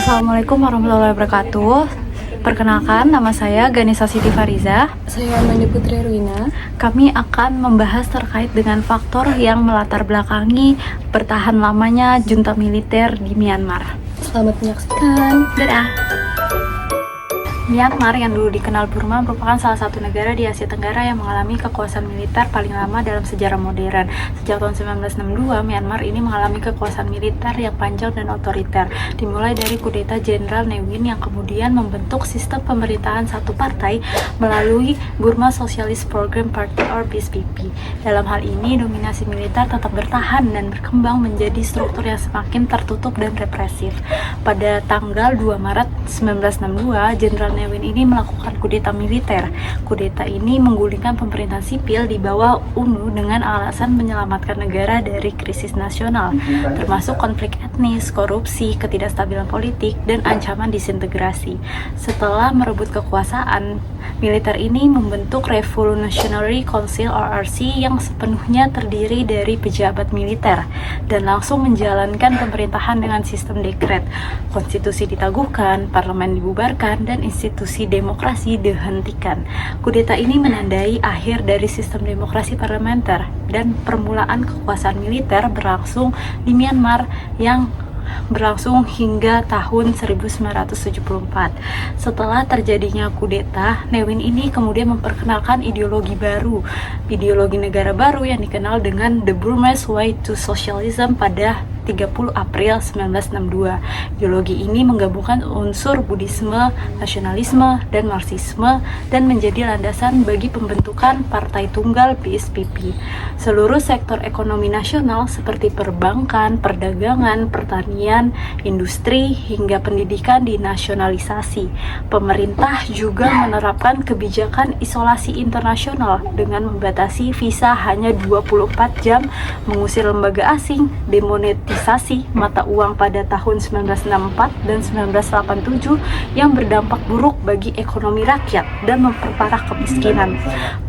Assalamualaikum warahmatullahi wabarakatuh. Perkenalkan, nama saya Ganesha Siti Fariza. Saya Mandi Putri Ruina. Kami akan membahas terkait dengan faktor yang melatar belakangi bertahan lamanya junta militer di Myanmar. Selamat menyaksikan. Dadah. Myanmar yang dulu dikenal Burma merupakan salah satu negara di Asia Tenggara yang mengalami kekuasaan militer paling lama dalam sejarah modern. Sejak tahun 1962, Myanmar ini mengalami kekuasaan militer yang panjang dan otoriter, dimulai dari kudeta Jenderal Ne Win yang kemudian membentuk sistem pemerintahan satu partai melalui Burma Socialist Program Party or BSPP. Dalam hal ini, dominasi militer tetap bertahan dan berkembang menjadi struktur yang semakin tertutup dan represif. Pada tanggal 2 Maret 1962, Jenderal Ne Win ini melakukan kudeta militer. Kudeta ini menggulingkan pemerintahan sipil di bawah UNU dengan alasan menyelamatkan negara dari krisis nasional, termasuk konflik etnis, korupsi, ketidakstabilan politik, dan ancaman disintegrasi. Setelah merebut kekuasaan, militer ini membentuk Revolutionary Council (RRC) yang sepenuhnya terdiri dari pejabat militer dan langsung menjalankan pemerintahan dengan sistem dekret. Konstitusi ditaguhkan, parlemen dibubarkan, dan institusi demokrasi dihentikan. Kudeta ini menandai akhir dari sistem demokrasi parlementer dan permulaan kekuasaan militer berlangsung di Myanmar yang berlangsung hingga tahun 1974. Setelah terjadinya kudeta, Ne Win ini kemudian memperkenalkan ideologi baru, ideologi negara baru yang dikenal dengan The Burmese Way to Socialism pada 30 April 1962. Ideologi ini menggabungkan unsur Buddhisme, nasionalisme, dan Marxisme dan menjadi landasan bagi pembentukan Partai Tunggal BSPP. Seluruh sektor ekonomi nasional seperti perbankan, perdagangan, pertanian, industri, hingga pendidikan dinasionalisasi. Pemerintah juga menerapkan kebijakan isolasi internasional dengan membatasi visa hanya 24 jam, mengusir lembaga asing, demonetisasi mata uang pada tahun 1964 dan 1987 yang berdampak buruk bagi ekonomi rakyat dan memperparah kemiskinan.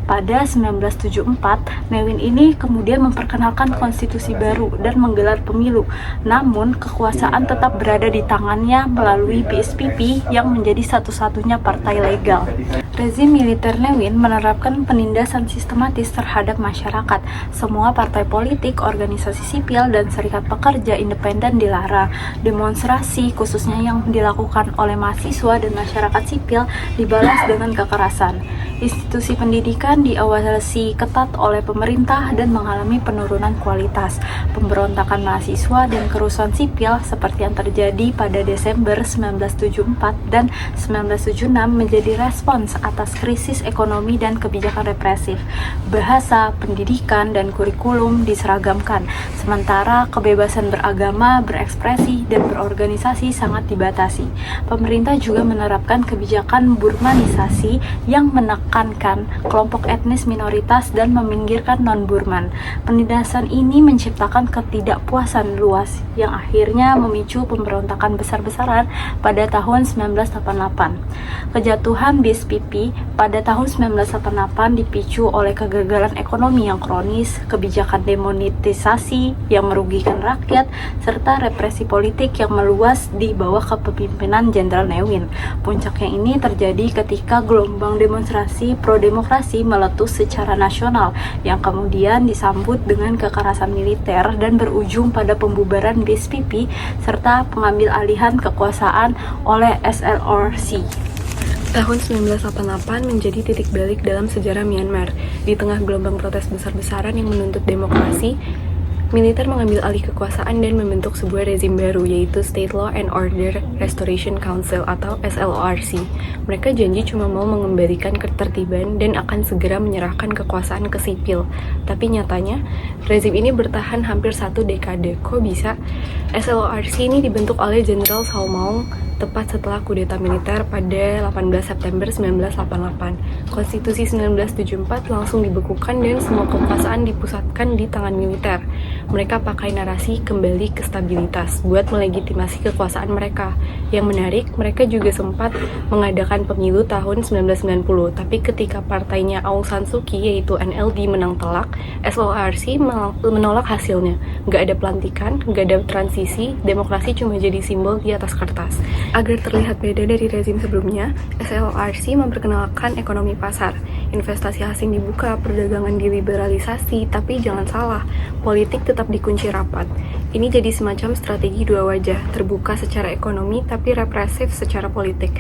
Pada 1974, Ne Win ini kemudian memperkenalkan konstitusi baru dan menggelar pemilu. Namun, kekuasaan tetap berada di tangannya melalui BSPP yang menjadi satu-satunya partai legal. Rezim militer Ne Win menerapkan penindasan sistematis terhadap masyarakat. Semua partai politik, organisasi sipil, dan serikat pekerja independen dilarang. Demonstrasi, khususnya yang dilakukan oleh mahasiswa dan masyarakat sipil, dibalas dengan kekerasan. Institusi pendidikan diawasi ketat oleh pemerintah dan mengalami penurunan kualitas. Pemberontakan mahasiswa dan kerusuhan sipil seperti yang terjadi pada Desember 1974 dan 1976 menjadi respons atas krisis ekonomi dan kebijakan represif. Bahasa, pendidikan, dan kurikulum diseragamkan, sementara kebebasan beragama, berekspresi, dan berorganisasi sangat dibatasi. Pemerintah juga menerapkan kebijakan Burmanisasi yang menekankan kelompok etnis minoritas dan meminggirkan non-Burman. Penindasan ini menciptakan ketidakpuasan luas yang akhirnya memicu pemberontakan besar-besaran pada tahun 1988. Kejatuhan BSPP pada tahun 1988 dipicu oleh kegagalan ekonomi yang kronis, kebijakan demonetisasi yang merugikan rakyat, serta represi politik yang meluas di bawah kepemimpinan Jenderal Ne Win. Puncaknya ini terjadi ketika gelombang demonstrasi pro-demokrasi meletus secara nasional yang kemudian disambut dengan kekerasan militer dan berujung pada pembubaran BSPP serta pengambil alihan kekuasaan oleh SLRC. Tahun 1988 menjadi titik balik dalam sejarah Myanmar. Di tengah gelombang protes besar-besaran yang menuntut demokrasi, militer mengambil alih kekuasaan dan membentuk sebuah rezim baru, yaitu State Law and Order Restoration Council atau SLORC. Mereka janji cuma mau mengembalikan ketertiban dan akan segera menyerahkan kekuasaan ke sipil. Tapi nyatanya, rezim ini bertahan hampir 1 dekade. Kok bisa? SLORC ini dibentuk oleh Jenderal Sao Maung tepat setelah kudeta militer pada 18 September 1988. Konstitusi 1974 langsung dibekukan dan semua kekuasaan dipusatkan di tangan militer. Mereka pakai narasi kembali ke stabilitas buat melegitimasi kekuasaan mereka. Yang menarik, mereka juga sempat mengadakan pemilu tahun 1990, tapi ketika partainya Aung San Suu Kyi yaitu NLD menang telak, SLRC menolak hasilnya. Nggak ada pelantikan, nggak ada transisi, demokrasi cuma jadi simbol di atas kertas. Agar terlihat beda dari rezim sebelumnya, SLRC memperkenalkan ekonomi pasar. Investasi asing dibuka, perdagangan diliberalisasi, tapi jangan salah, politik tetap dikunci rapat. Ini jadi semacam strategi dua wajah, terbuka secara ekonomi tapi represif secara politik.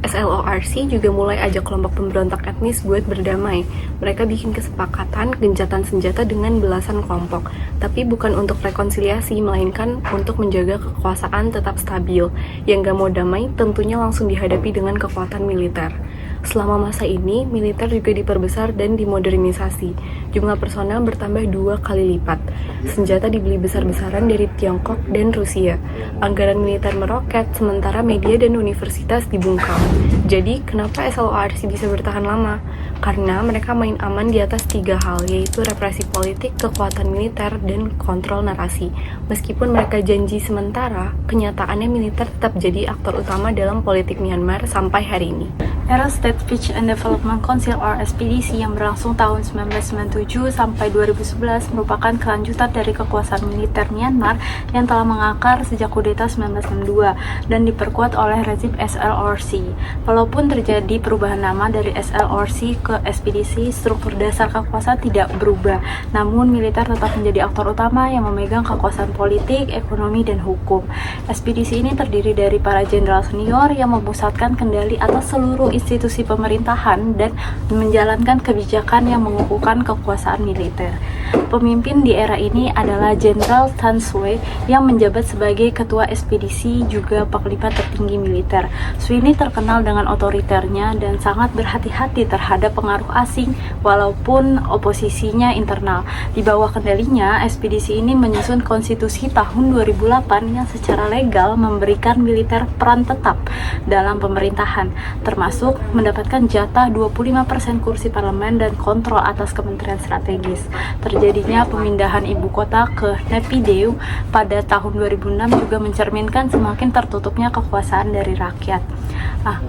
SLORC juga mulai ajak kelompok pemberontak etnis buat berdamai. Mereka bikin kesepakatan gencatan senjata dengan belasan kelompok, tapi bukan untuk rekonsiliasi, melainkan untuk menjaga kekuasaan tetap stabil. Yang gak mau damai tentunya langsung dihadapi dengan kekuatan militer. Selama masa ini, militer juga diperbesar dan dimodernisasi. Jumlah personel bertambah 2 kali lipat. Senjata dibeli besar-besaran dari Tiongkok dan Rusia. Anggaran militer meroket, sementara media dan universitas dibungkam. Jadi, kenapa SLORC bisa bertahan lama? Karena mereka main aman di atas 3 hal, yaitu represi politik, kekuatan militer, dan kontrol narasi. Meskipun mereka janji sementara, kenyataannya militer tetap jadi aktor utama dalam politik Myanmar sampai hari ini. Era State Peace and Development Council or SPDC yang berlangsung tahun 1997 sampai 2011 merupakan kelanjutan dari kekuasaan militer Myanmar yang telah mengakar sejak kudeta 1962 dan diperkuat oleh rezim SLRC. Walaupun terjadi perubahan nama dari SLRC ke SPDC, struktur dasar kekuasaan tidak berubah. Namun militer tetap menjadi aktor utama yang memegang kekuasaan politik, ekonomi, dan hukum. SPDC ini terdiri dari para jenderal senior yang memusatkan kendali atas seluruh institusi pemerintahan dan menjalankan kebijakan yang mengukuhkan kekuasaan militer. Pemimpin di era ini adalah Jenderal Tan Swe yang menjabat sebagai ketua ekspedisi juga panglima tertinggi militer. Swe ini terkenal dengan otoriternya dan sangat berhati-hati terhadap pengaruh asing walaupun oposisinya internal. Di bawah kendalinya, ekspedisi ini menyusun konstitusi tahun 2008 yang secara legal memberikan militer peran tetap dalam pemerintahan, termasuk mendapatkan jatah 25% kursi parlemen dan kontrol atas kementerian strategis. Terjadinya pemindahan ibu kota ke Naypyidaw pada tahun 2006 juga mencerminkan semakin tertutupnya kekuasaan dari rakyat.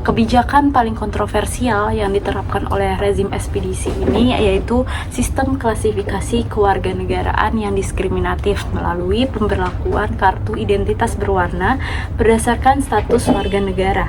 Kebijakan paling kontroversial yang diterapkan oleh rezim ekspedisi ini yaitu sistem klasifikasi kewarganegaraan yang diskriminatif melalui pemberlakuan kartu identitas berwarna berdasarkan status warga negara.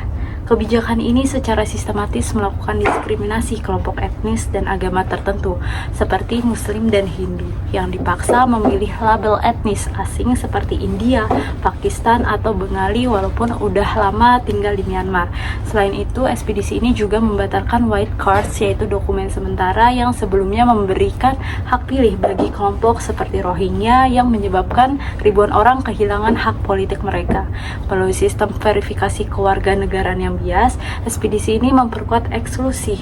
Kebijakan ini secara sistematis melakukan diskriminasi kelompok etnis dan agama tertentu, seperti Muslim dan Hindu, yang dipaksa memilih label etnis asing seperti India, Pakistan, atau Bengali walaupun udah lama tinggal di Myanmar. Selain itu, ekspedisi ini juga membatalkan white cards, yaitu dokumen sementara yang sebelumnya memberikan hak pilih bagi kelompok seperti Rohingya yang menyebabkan ribuan orang kehilangan hak politik mereka. Melalui sistem verifikasi kewarganegaraan yang bias, ekspedisi ini memperkuat eksklusi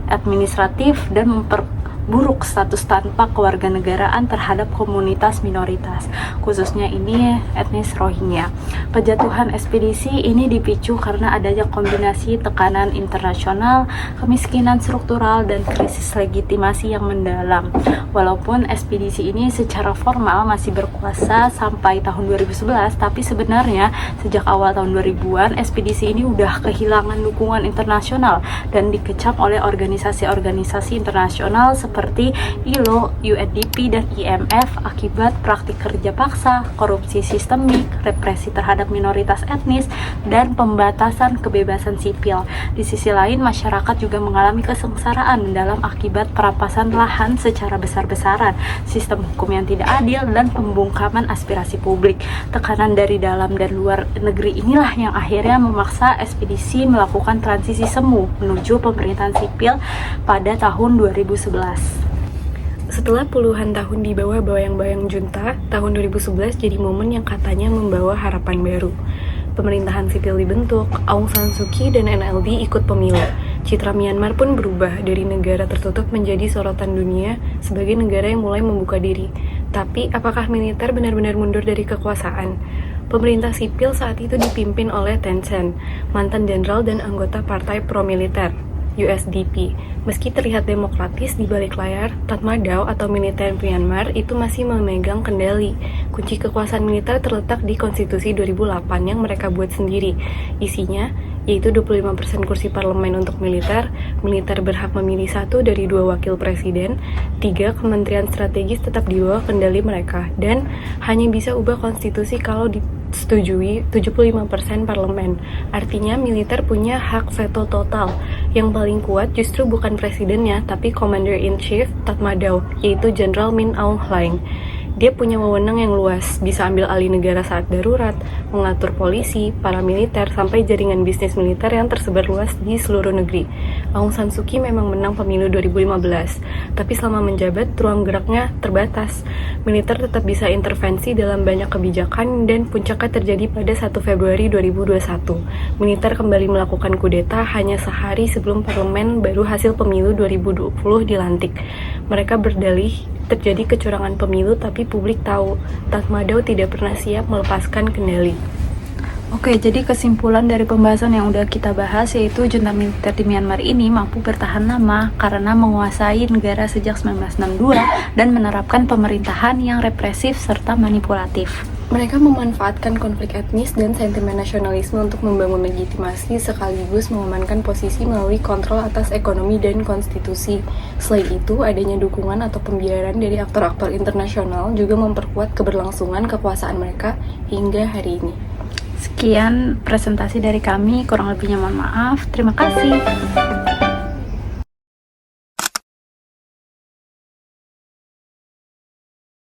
administratif dan memperburuk status tanpa kewarganegaraan terhadap komunitas minoritas, khususnya ini etnis Rohingya. Penjatuhan ekspedisi ini dipicu karena adanya kombinasi tekanan internasional, kemiskinan struktural, dan krisis legitimasi yang mendalam. Walaupun ekspedisi ini secara formal masih berkuasa sampai tahun 2011, tapi sebenarnya sejak awal tahun 2000-an, ekspedisi ini udah kehilangan dukungan internasional dan dikecam oleh organisasi-organisasi internasional seperti ILO, UNDP, dan IMF akibat praktik kerja paksa, korupsi sistemik, represi terhadap minoritas etnis, dan pembatasan kebebasan sipil. Di sisi lain, masyarakat juga mengalami kesengsaraan mendalam akibat perampasan lahan secara besar-besaran, sistem hukum yang tidak adil, dan pembungkaman aspirasi publik. Tekanan dari dalam dan luar negeri inilah yang akhirnya memaksa ekspedisi melakukan transisi semu menuju pemerintahan sipil pada tahun 2011. Setelah puluhan tahun di bawah bayang-bayang junta, tahun 2011 jadi momen yang katanya membawa harapan baru. Pemerintahan sipil dibentuk, Aung San Suu Kyi dan NLD ikut pemilu. Citra Myanmar pun berubah dari negara tertutup menjadi sorotan dunia sebagai negara yang mulai membuka diri. Tapi, apakah militer benar-benar mundur dari kekuasaan? Pemerintah sipil saat itu dipimpin oleh Thein Sein, mantan jenderal dan anggota partai pro-militer. USDP. Meski terlihat demokratis di balik layar, Tatmadaw atau militer Myanmar itu masih memegang kendali. Kunci kekuasaan militer terletak di Konstitusi 2008 yang mereka buat sendiri. Isinya yaitu 25% kursi parlemen untuk militer berhak memilih 1 dari 2 wakil presiden, 3 kementerian strategis tetap di bawah kendali mereka, dan hanya bisa ubah konstitusi kalau disetujui 75% parlemen. Artinya militer punya hak veto total. Yang paling kuat justru bukan presidennya, tapi Commander-in-Chief Tatmadaw, yaitu Jenderal Min Aung Hlaing. Dia punya wewenang yang luas, bisa ambil alih negara saat darurat, mengatur polisi, para militer, sampai jaringan bisnis militer yang tersebar luas di seluruh negeri. Aung San Suu Kyi memang menang pemilu 2015, tapi selama menjabat, ruang geraknya terbatas. Militer tetap bisa intervensi dalam banyak kebijakan dan puncaknya terjadi pada 1 Februari 2021. Militer kembali melakukan kudeta hanya sehari sebelum parlemen baru hasil pemilu 2020 dilantik. Mereka berdalih terjadi kecurangan pemilu, tapi publik tahu Tatmadaw tidak pernah siap melepaskan kendali. Oke, jadi kesimpulan dari pembahasan yang udah kita bahas yaitu junta militer di Myanmar ini mampu bertahan lama karena menguasai negara sejak 1962 dan menerapkan pemerintahan yang represif serta manipulatif. Mereka memanfaatkan konflik etnis dan sentimen nasionalisme untuk membangun legitimasi sekaligus mengamankan posisi melalui kontrol atas ekonomi dan konstitusi. Selain itu, adanya dukungan atau pembiaran dari aktor-aktor internasional juga memperkuat keberlangsungan kekuasaan mereka hingga hari ini. Sekian presentasi dari kami, kurang lebihnya mohon maaf. Terima kasih.